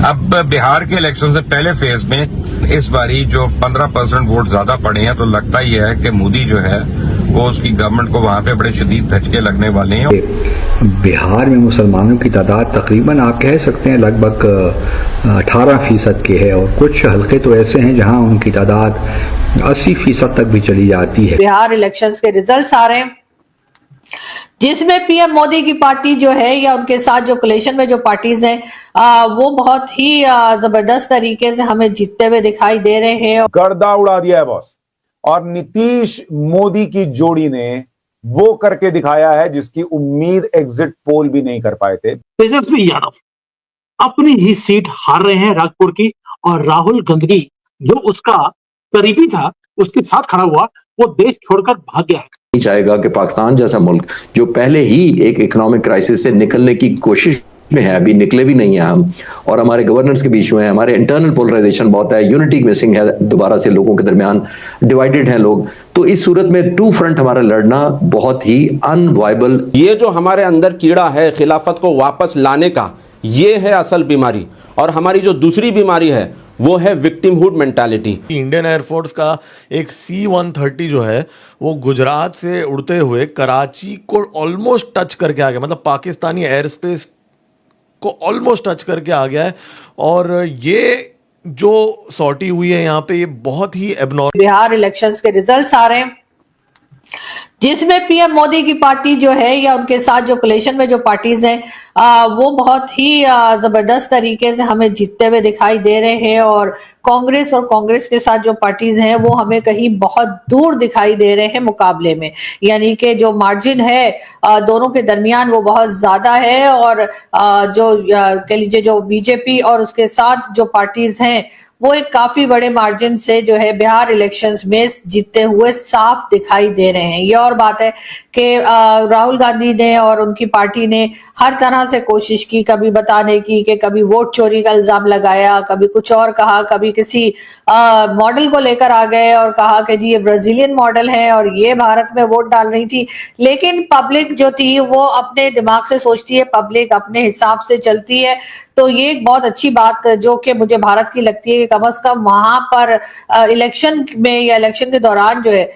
अब बिहार के इलेक्शन से पहले फेज में इस बारी जो 15% वोट ज्यादा पड़े हैं, तो लगता ही है कि मोदी जो है वो उसकी गवर्नमेंट को वहां पे बड़े शदीद धचके लगने वाले हैं। बिहार में मुसलमानों की तादाद तकरीबन आप कह सकते हैं लगभग 18% की है, और कुछ हल्के तो ऐसे हैं जहां उनकी तादाद 80% तक भी चली जाती है। बिहार इलेक्शंस के रिजल्ट्स आ रहे हैं, जिसमें पीएम मोदी की पार्टी जो है या उनके साथ जो कोलिशन में जो पार्टीज हैं वो बहुत ही जबरदस्त तरीके से हमें जीतते हुए दिखाई दे रहे हैं। गर्दा उड़ा दिया है बॉस, और नीतीश मोदी की जोड़ी ने वो करके दिखाया है जिसकी उम्मीद एग्जिट पोल भी नहीं कर पाए थे। तेजस्वी यादव अपनी ही सीट हार रहे हैं राजपुर की, और राहुल गांधी जो उसका करीबी था उसके साथ खड़ा हुआ, वो देश छोड़कर भाग गया है। नहीं चाहेगा कि पाकिस्तान जैसा मुल्क जो पहले ही एक इकोनॉमिक क्राइसिस से निकलने की कोशिश में है, अभी निकले भी नहीं है हम, और हमारे गवर्नेंस के बीच में है, हमारे इंटरनल पोलराइजेशन बहुत है, यूनिटी मिसिंग है, दोबारा से लोगों के दरमियान डिवाइडेड हैं लोग। तो इस सूरत में टू फ्रंट हमारा लड़ना बहुत ही अनवाइबल। ये जो हमारे अंदर कीड़ा है खिलाफत को वापस लाने का, ये है असल बीमारी। और हमारी जो दूसरी बीमारी है वो है विक्टिमहुड मेंटालिटी। इंडियन एयरफोर्स का एक C-130 जो है वो गुजरात से उड़ते हुए कराची को ऑलमोस्ट टच करके आ गया, मतलब पाकिस्तानी एयर स्पेस को ऑलमोस्ट टच करके आ गया है। और ये जो सॉर्टी हुई है यहाँ पे, ये बहुत ही एबनॉर्मल। बिहार इलेक्शंस के रिजल्ट्स आ रहे हैं, जिसमें पीएम मोदी की पार्टी जो है या उनके साथ जो कोलिशन में जो पार्टीज हैं वो बहुत ही जबरदस्त तरीके से हमें जीतते हुए दिखाई दे रहे हैं। और कांग्रेस के साथ जो पार्टीज हैं वो हमें कहीं बहुत दूर दिखाई दे रहे हैं मुकाबले में, यानी कि जो मार्जिन है दोनों के दरमियान वो बहुत ज्यादा है। और जो कह लीजिए जो बीजेपी और उसके साथ जो पार्टीज हैं वो एक काफी बड़े मार्जिन से जो है बिहार इलेक्शंस में जीतते हुए साफ दिखाई दे रहे हैं। ये और बात है कि राहुल गांधी ने और उनकी पार्टी ने हर तरह से कोशिश की, कभी बताने की कि कभी वोट चोरी का इल्जाम लगाया, कभी कुछ और कहा, कभी किसी मॉडल को लेकर आ गए और कहा कि जी ये ब्राजीलियन मॉडल है और ये भारत में वोट डाल रही थी। लेकिन पब्लिक जो थी वो अपने दिमाग से सोचती है, पब्लिक अपने हिसाब से चलती है। तो ये एक बहुत अच्छी बात जो कि मुझे भारत की लगती है कि कम से कम वहां पर इलेक्शन में या इलेक्शन के दौरान जो है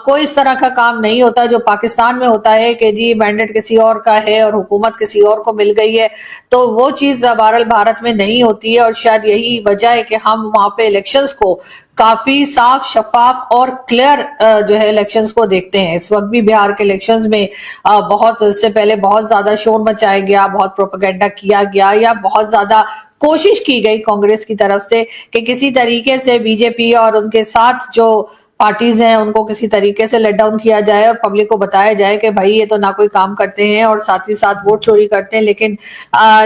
कोई इस तरह का काम नहीं होता जो पाकिस्तान में होता है कि जी मैंडेट किसी और का है और हुकूमत किसी और को मिल गई है। तो वो चीज बहरहाल भारत में नहीं होती है, और शायद यही वजह है कि हम वहां पे इलेक्शंस को काफी साफ, शफाफ और क्लियर जो है इलेक्शंस को देखते हैं। इस वक्त भी बिहार के इलेक्शंस में बहुत इससे पहले बहुत ज्यादा शोर मचाया गया, बहुत प्रोपेगेंडा किया गया, या बहुत ज्यादा कोशिश की गई कांग्रेस की तरफ से कि किसी तरीके से बीजेपी और उनके साथ जो पार्टीज हैं उनको किसी तरीके से लेट डाउन किया जाए और पब्लिक को बताया जाए कि भाई ये तो ना कोई काम करते हैं और साथ ही साथ वोट चोरी करते हैं। लेकिन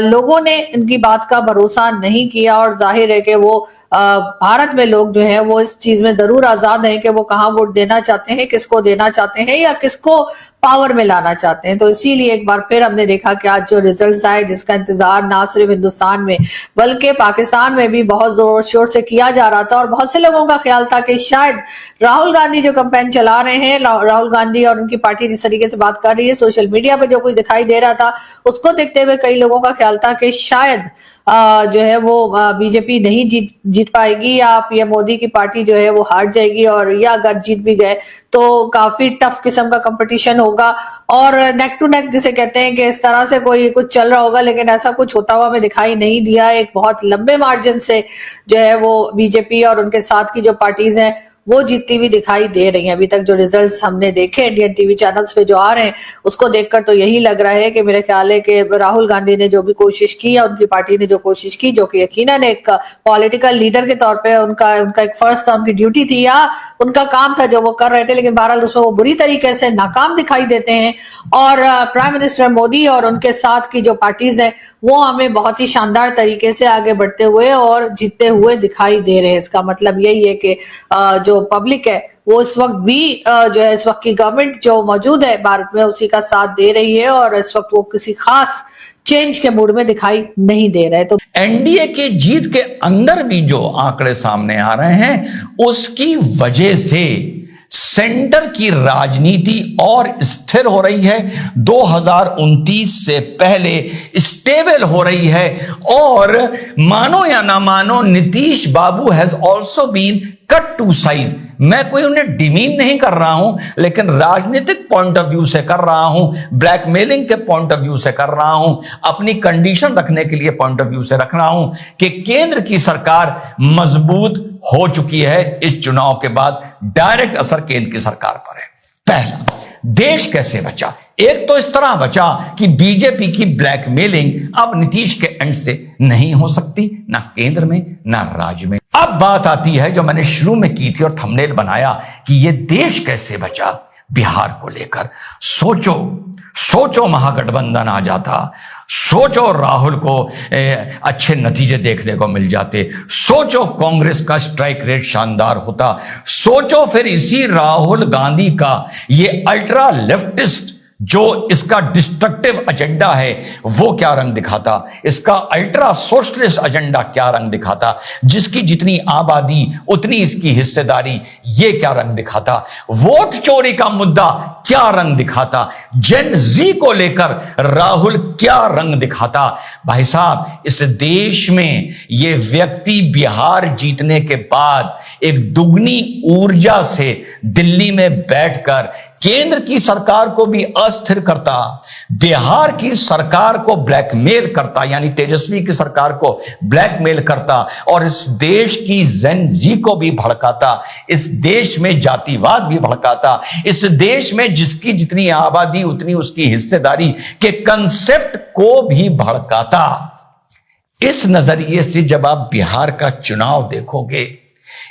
लोगों ने इनकी बात का भरोसा नहीं किया, और जाहिर है कि वो भारत में लोग जो है वो इस चीज में जरूर आजाद हैं कि वो कहाँ वोट देना चाहते हैं, किसको देना चाहते हैं या किसको पावर में लाना चाहते हैं। तो इसीलिए एक बार फिर हमने देखा कि आज जो रिजल्ट्स आए, जिसका इंतजार ना सिर्फ हिंदुस्तान में बल्कि पाकिस्तान में भी बहुत जोर शोर से किया जा रहा था, और बहुत से लोगों का ख्याल था कि शायद राहुल गांधी जो कैंपेन चला रहे हैं, राहुल गांधी और उनकी पार्टी जिस तरीके से बात कर रही है, सोशल मीडिया पे जो कुछ दिखाई दे रहा था, उसको देखते हुए कई लोगों का ख्याल था कि शायद जो है वो बीजेपी नहीं जीत पाएगी या पीएम मोदी की पार्टी जो है वो हार जाएगी, और या अगर जीत भी गए तो काफी टफ किस्म का कंपटीशन होगा और नेक टू नेक जिसे कहते हैं कि इस तरह से कोई कुछ चल रहा होगा। लेकिन ऐसा कुछ होता हुआ हमें दिखाई नहीं दिया। एक बहुत लंबे मार्जिन से जो है वो बीजेपी और उनके साथ की जो पार्टीज हैं वो जीतती हुई दिखाई दे रही हैं। अभी तक जो रिजल्ट्स हमने देखे इंडियन टीवी चैनल्स पे जो आ रहे हैं उसको देखकर तो यही लग रहा है कि मेरे ख्याल है कि राहुल गांधी ने जो भी कोशिश की या उनकी पार्टी ने जो कोशिश की, जो कि यकीनन एक पॉलिटिकल लीडर के तौर पे उनका एक फर्ज था, उनकी ड्यूटी थी या उनका काम था जो वो कर रहे थे, लेकिन बहरहाल उसमें वो बुरी तरीके से नाकाम दिखाई देते हैं। और प्राइम मिनिस्टर मोदी और उनके साथ की जो पार्टीज है वो हमें बहुत ही शानदार तरीके से आगे बढ़ते हुए और जीतते हुए दिखाई दे रहे हैं। इसका मतलब यही है कि जो पब्लिक है वो इस वक्त भी जो है इस वक्त की गवर्नमेंट जो मौजूद है भारत में उसी का साथ दे रही है, और इस वक्त वो किसी खास चेंज के मूड में दिखाई नहीं दे रहे। तो एनडीए की जीत के अंदर भी जो आंकड़े सामने आ रहे हैं उसकी वजह से सेंटर की राजनीति और स्थिर हो रही है, 2029 से पहले स्टेबल हो रही है। और मानो या ना मानो, Nitish babu has also been cut to size. मैं कोई उन्हें डिमीन नहीं कर रहा हूं, लेकिन राजनीतिक पॉइंट ऑफ व्यू से कर रहा हूं, ब्लैकमेलिंग के पॉइंट ऑफ व्यू से कर रहा हूं, अपनी कंडीशन रखने के लिए पॉइंट ऑफ व्यू से रख रहा हूं कि केंद्र की सरकार मजबूत हो चुकी है। इस चुनाव के बाद डायरेक्ट असर केंद्र की सरकार पर है। पहला, देश कैसे बचा? एक तो इस तरह बचा कि बीजेपी की ब्लैकमेलिंग अब नीतीश के एंड से नहीं हो सकती, ना केंद्र में ना राज्य में। अब बात आती है जो मैंने शुरू में की थी और थंबनेल बनाया कि ये देश कैसे बचा बिहार को लेकर। सोचो महागठबंधन आ जाता, सोचो राहुल को अच्छे नतीजे देखने को मिल जाते, सोचो कांग्रेस का स्ट्राइक रेट शानदार होता, सोचो फिर इसी राहुल गांधी का ये अल्ट्रा लेफ्टिस्ट जो इसका डिस्ट्रक्टिव एजेंडा है वो क्या रंग दिखाता, इसका अल्ट्रा सोशलिस्ट एजेंडा क्या रंग दिखाता, जिसकी जितनी आबादी उतनी इसकी हिस्सेदारी, ये क्या रंग दिखाता, वोट चोरी का मुद्दा क्या रंग दिखाता, जेन जी को लेकर राहुल क्या रंग दिखाता। भाई साहब, इस देश में ये व्यक्ति बिहार जीतने के बाद एक दुगनी ऊर्जा से दिल्ली में बैठकर केंद्र की सरकार को भी अस्थिर करता, बिहार की सरकार को ब्लैकमेल करता, यानी तेजस्वी की सरकार को ब्लैकमेल करता, और इस देश की जेन जी को भी भड़काता, इस देश में जातिवाद भी भड़काता, इस देश में जिसकी जितनी आबादी उतनी उसकी हिस्सेदारी के कंसेप्ट को भी भड़काता। इस नजरिए से जब आप बिहार का चुनाव देखोगे,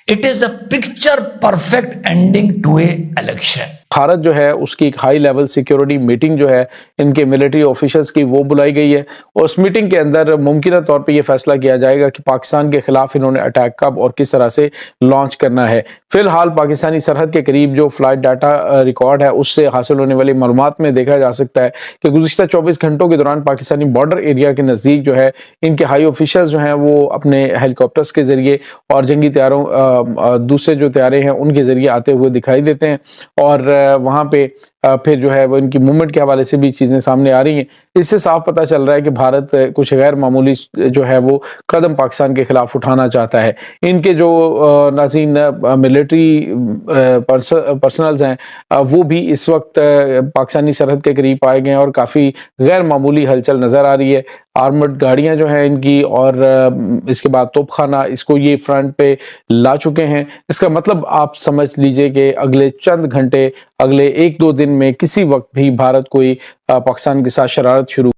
it is a picture perfect ending to a election. Bharat जो है उसकी एक हाई लेवल सिक्योरिटी मीटिंग जो है इनके मिलिट्री ऑफिसर्स की वो बुलाई गई है, और उस मीटिंग के अंदर मुमकिन तौर पे ये फैसला किया जाएगा कि पाकिस्तान के खिलाफ इन्होंने अटैक कब और किस तरह से लॉन्च करना है। फिलहाल पाकिस्तानी सरहद के करीब जो फ्लाइट डाटा रिकॉर्ड है उससे हासिल होने वाली मालूमात में देखा जा सकता है कि गुज़िश्ता 24 घंटों के दौरान पाकिस्तानी बॉर्डर एरिया के नज़दीक जो है इनके हाई ऑफिसर्स जो हैं वो अपने हेलीकॉप्टर्स के जरिए और जंगी तैयारों दूसरे जो तैयारे हैं उनके जरिए आते हुए दिखाई देते हैं, और वहाँ पे फिर जो है वो इनकी मूवमेंट के हवाले से भी चीज़ें सामने आ रही हैं। इससे साफ पता चल रहा है कि भारत कुछ गैर मामूली जो है वो कदम पाकिस्तान के खिलाफ उठाना चाहता है। इनके जो नाज़रीन मिलिट्री पर्सनल्स हैं वो भी इस वक्त पाकिस्तानी सरहद के करीब पाए गए हैं और काफ़ी गैर मामूली हलचल नज़र आ रही है। आर्मड गाड़ियां जो हैं इनकी और इसके बाद तोपखाना, इसको ये फ्रंट पे ला चुके हैं। इसका मतलब आप समझ लीजिए कि अगले चंद घंटे, अगले 1-2 दिन में किसी वक्त भी भारत कोई पाकिस्तान के साथ शरारत शुरू